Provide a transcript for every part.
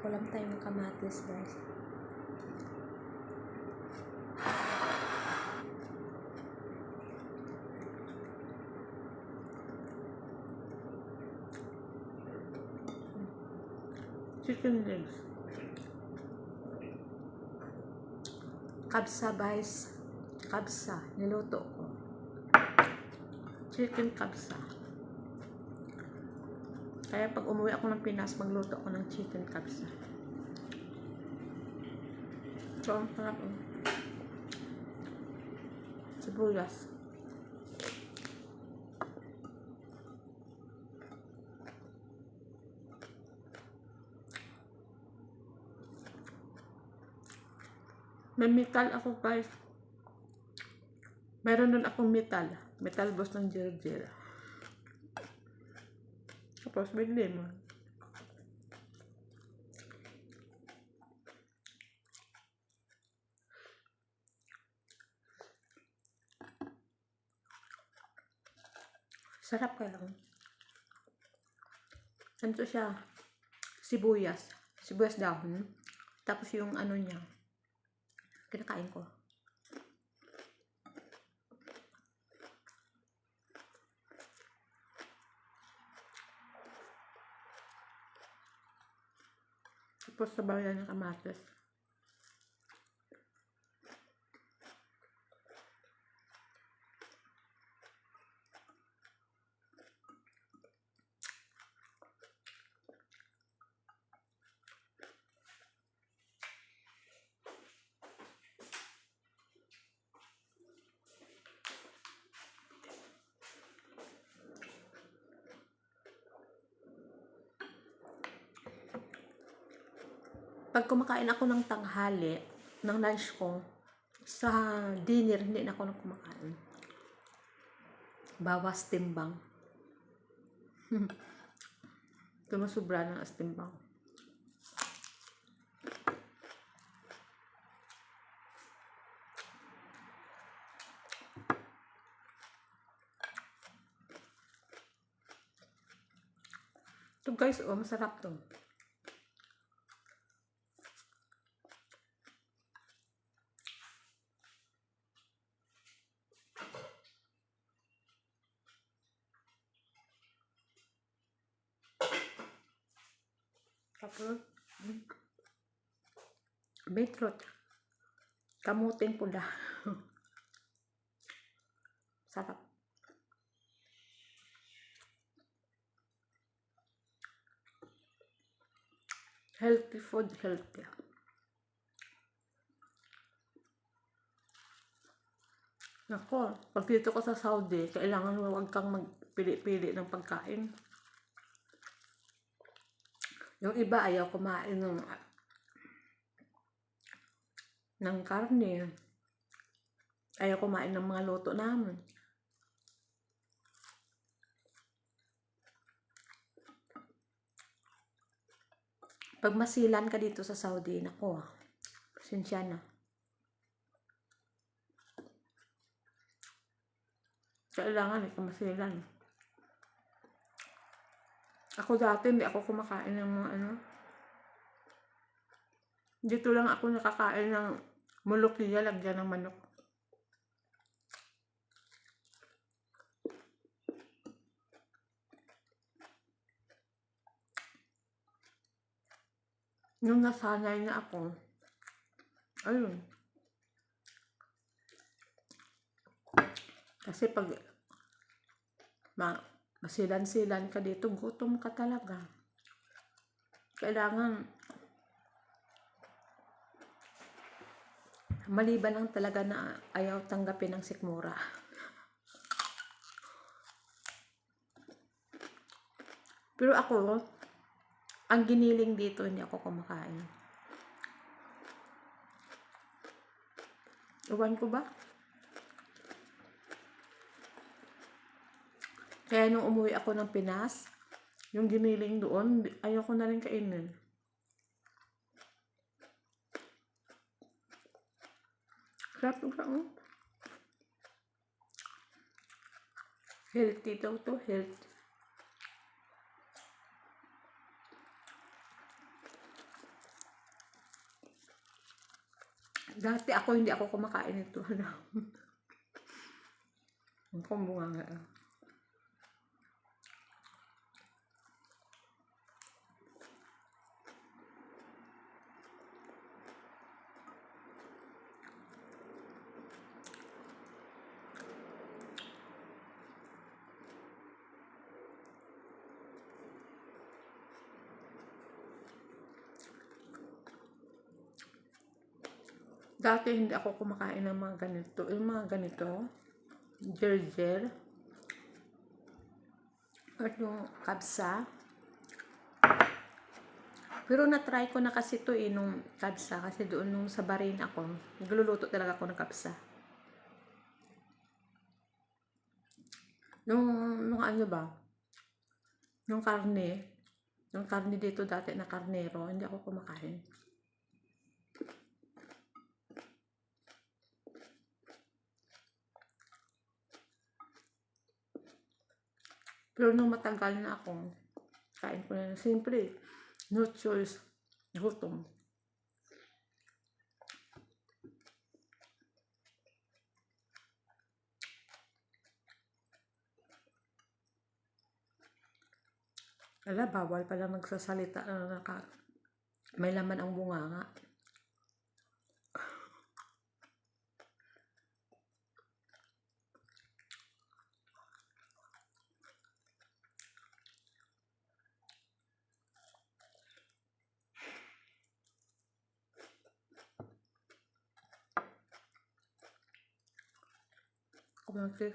Kulang tayong kamatis, guys. Chicken legs. Kabsa, guys. Kabsa. Niluto ko. Chicken kabsa. Kaya pag umuwi ako ng Pinas, magluto ako ng chicken kabsa. So, ang sarap. Sibuyas. May metal ako, guys. Meron nun akong metal. Metal boss ng Jir-Jir. Tapos may lemon. Sarap kaya. Ano siya? Sibuyas. Sibuyas dahon. Tapos yung ano niya. Kinakain ko. Tapos sabaw yan ng kamatis. Pag kumakain ako ng tanghali, ng lunch ko, sa dinner, hindi na ako nang kumakain. Bawas timbang. Tumasubra ng astimbang. Ito guys, oh, masarap to. Tapos, beetroot. Kamuting pula. Sarap. Healthy food, healthy. Nako, pag dito ka sa Saudi, kailangan huwag kang magpili-pili ng pagkain. Yung iba ayaw kumain ng karne. Ayaw kumain ng mga luto namin. Pag masilan ka dito sa Saudi, nako, pasensya na. Kailangan ikaw masilan. Ako dati, hindi ako kumakain ng mga ano. Dito lang ako nakakain ng mulukiya, lagyan ng manok. Nung nasanay na ako, ayun. Kasi pag masilan-silan ka dito, gutom ka talaga. Kailangan maliban lang talaga na ayaw tanggapin ng sikmura. Pero ako, ang giniling dito, hindi ako kumakain. Ewan ko ba? Kaya nung umuwi ako ng Pinas, yung giniling doon, ayoko na rin kainin. Sarap ka, oh. Healthy daw to, healthy. Dati hindi ako kumakain nito. Ang kumbunga nga. Dati hindi ako kumakain ng mga ganito. Yung mga ganito, gerger, at yung kabsa. Pero na-try ko na kasi to nung kabsa. Kasi doon nung sa Bahrain ako, nagluluto talaga ako ng kabsa. Nung ano ba? Yung karne dito dati na karnero, hindi ako kumakain. Pero nung matagal na ako, kain ko na simple. No choice. Gutom. Bawal pala magsasalita na may laman ang bunganga. Kumaki.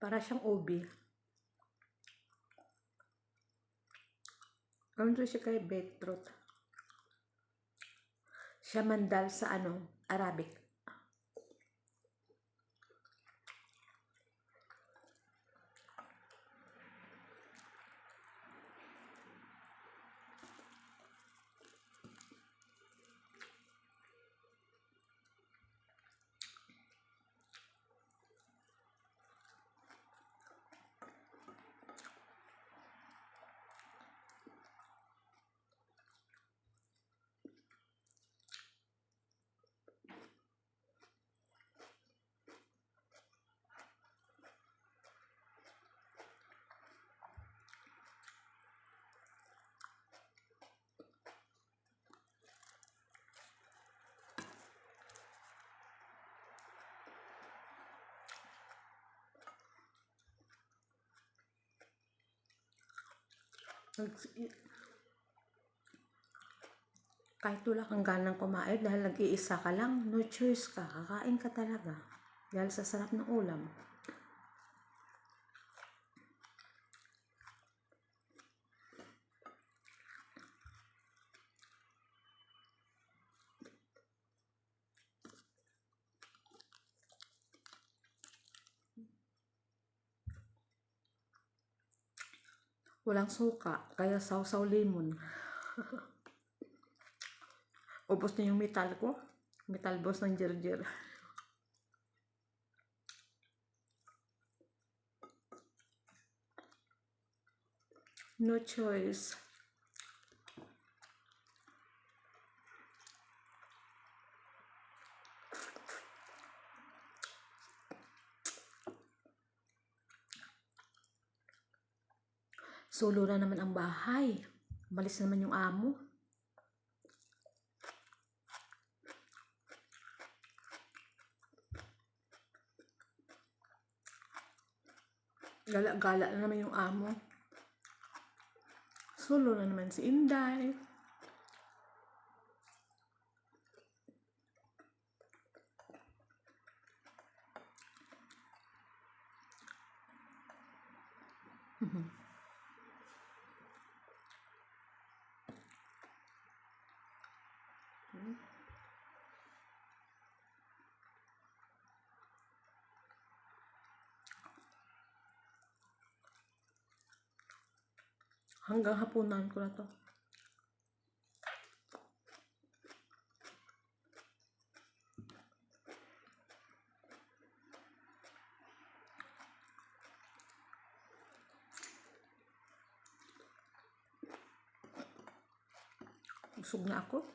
Para siyang ubi. Ano siya kay beetroot? Siya mandal sa Arabic. Kahit wala kang ganang kumain dahil nag-iisa ka lang, no choice ka, kakain ka talaga. Dahil sa sarap ng ulam. Walang suka, kaya sausaw lemon. Ubos na yung metal ko. Metal boss ng gerger. No choice. Solo na naman ang bahay. Umalis naman yung amo. Gala-gala na naman yung amo. Solo na naman si Inday. Hanggang hapunan ko na to. Busog na ako.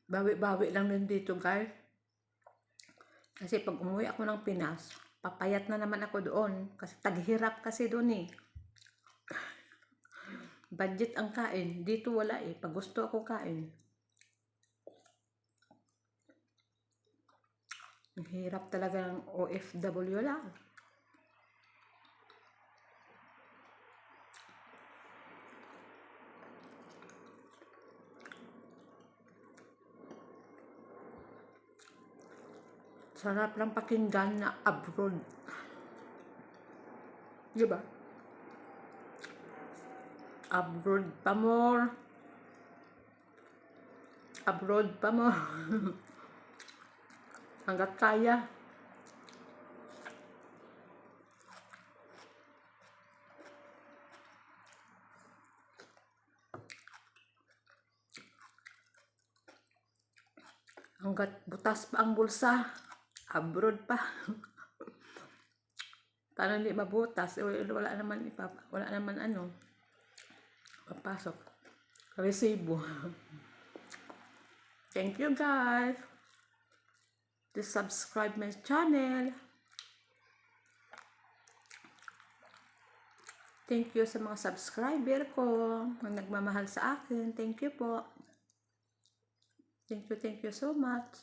Bawi-bawi lang din dito, guys. Kasi pag umuwi ako ng Pinas, papayat na naman ako doon. Kasi taghirap kasi doon eh. Budget ang kain. Dito wala eh. Pag gusto ako kain. Ang hirap talaga ng OFW lang. Sarap lang pakinggan na abroad. Diba? Abroad pa more. Abroad pa more. Hanggat kaya. Hanggat butas pa ang bulsa. Abroad pa. Paano hindi mabutas? Wala naman ano. Papasok. Resibo. Thank you guys. Please subscribe my channel. Thank you sa mga subscriber ko na nagmamahal sa akin. Thank you po. Thank you so much.